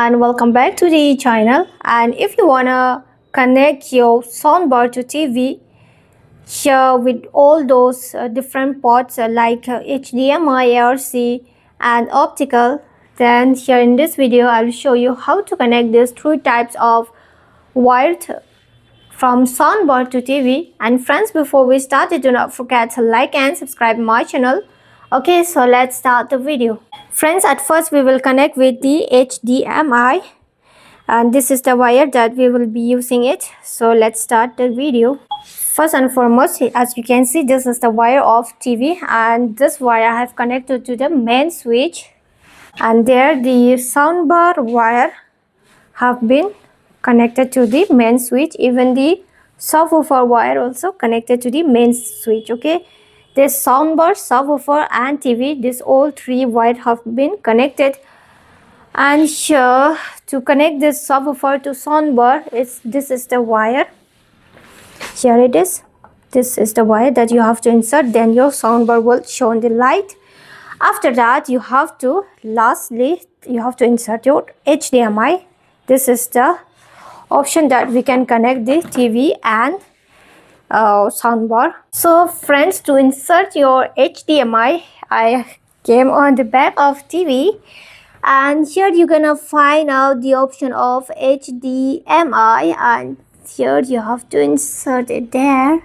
And welcome back to the channel. And if you wanna connect your soundbar to TV here with all those different ports like HDMI, ARC and optical, then here in this video I will show you how to connect these three types of wired from soundbar to TV. And friends, before we start, do not forget to like and subscribe my channel. Okay, so let's start the video. Friends, at first we will connect with the HDMI, and this is the wire that we will be using it. So let's start the video. First and foremost, as you can see, this is the wire of TV, and this wire I have connected to the main switch, and there the soundbar wire have been connected to the main switch. Even the subwoofer wire also connected to the main switch. Okay, this soundbar, subwoofer and TV, these all three wires have been connected. And here to connect this subwoofer to soundbar, this is the wire. Here it is. This is the wire that you have to insert, then your soundbar will show the light. After that, you have to insert your HDMI. This is the option that we can connect the TV and soundbar. So friends, to insert your HDMI, I came on the back of TV, and here you're gonna find out the option of HDMI, and here you have to insert it there.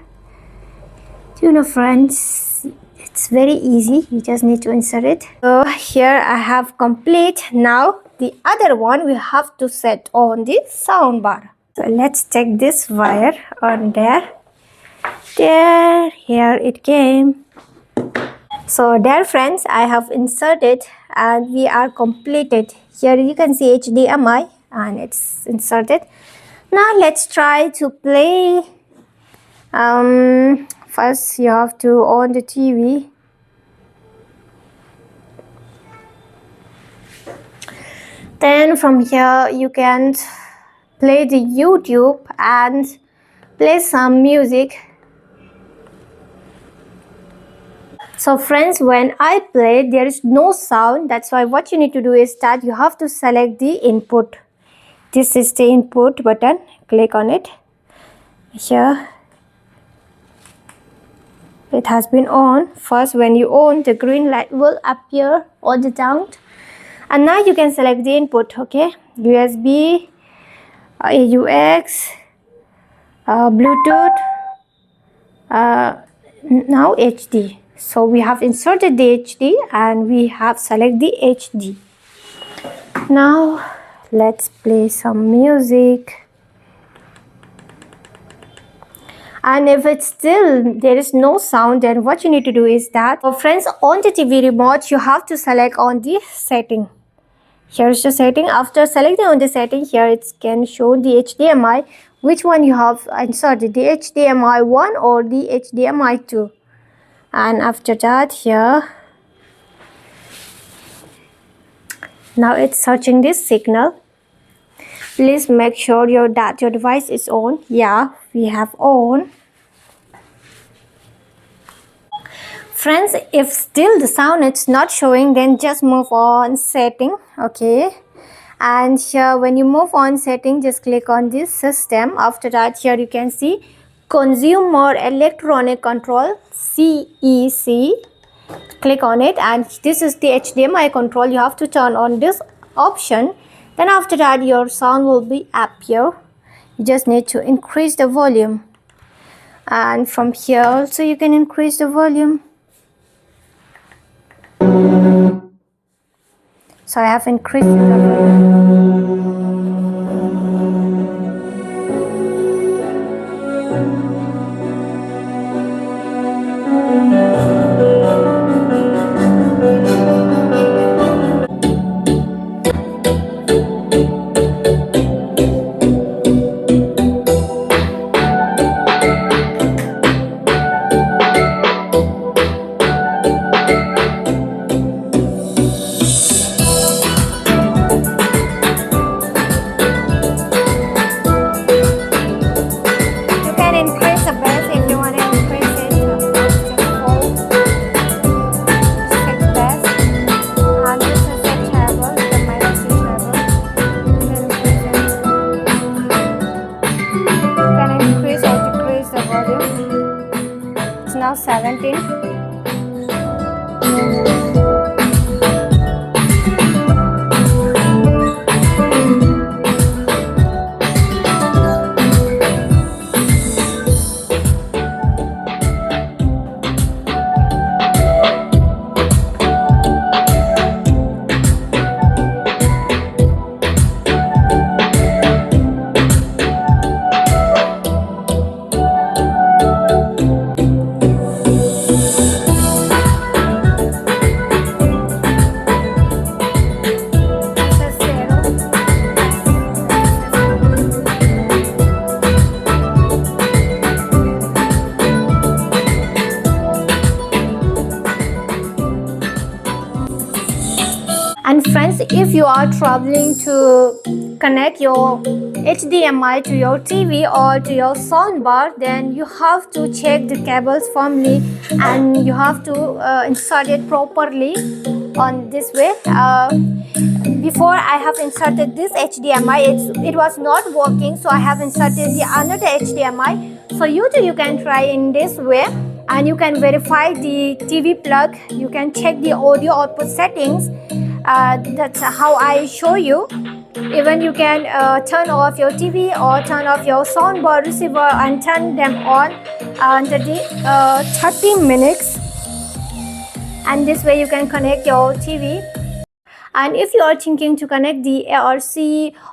You know friends, it's very easy, you just need to insert it. So here I have complete. Now the other one we have to set on the soundbar. So let's take this wire on there. Here it came. So there friends, I have inserted and we are completed. Here you can see HDMI and it's inserted. Now let's try to play. First you have to on the TV. Then from here you can play the YouTube and play some music. So friends, when I play, there is no sound. That's why what you need to do is that you have to select the input. This is the input button. Click on it. Here it has been on. First, when you on, the green light will appear on the sound. And now you can select the input. Okay, USB, AUX, Bluetooth, now HD. So we have inserted the HD and we have selected the HD. Now let's play some music. And if it's still there is no sound, then what you need to do is that, for friends, on the TV remote you have to select on the setting. Here's the setting. After selecting on the setting, here it can show the HDMI, which one you have inserted, the HDMI 1 or the HDMI 2. And after that, here now it's searching this signal. Please make sure that your device is on. Yeah, we have on. Friends, if still the sound is not showing, then just move on setting. Okay, and here when you move on setting, just click on this system. After that, here you can see Consumer Electronic Control, CEC. Click on it, and this is the HDMI control. You have to turn on this option. Then after that, your sound will be appear. You just need to increase the volume, and from here also you can increase the volume. So I have increased the volume. 17. And friends, if you are traveling to connect your HDMI to your TV or to your soundbar, then you have to check the cables firmly and you have to insert it properly on this way. Before I have inserted this HDMI, it was not working, so I have inserted the another HDMI. So you too, you can try in this way, and you can verify the TV plug. You can check the audio output settings. That's how I show you. Even you can turn off your TV or turn off your soundbar receiver and turn them on under the 30 minutes. And this way you can connect your TV. And if you are thinking to connect the ARC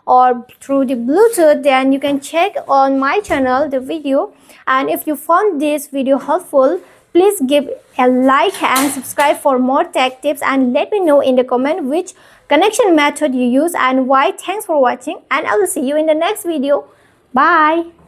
or through the Bluetooth, then you can check on my channel the video. And if you found this video helpful, please give a like and subscribe for more tech tips, and let me know in the comment which connection method you use and why. Thanks for watching, and I will see you in the next video. Bye.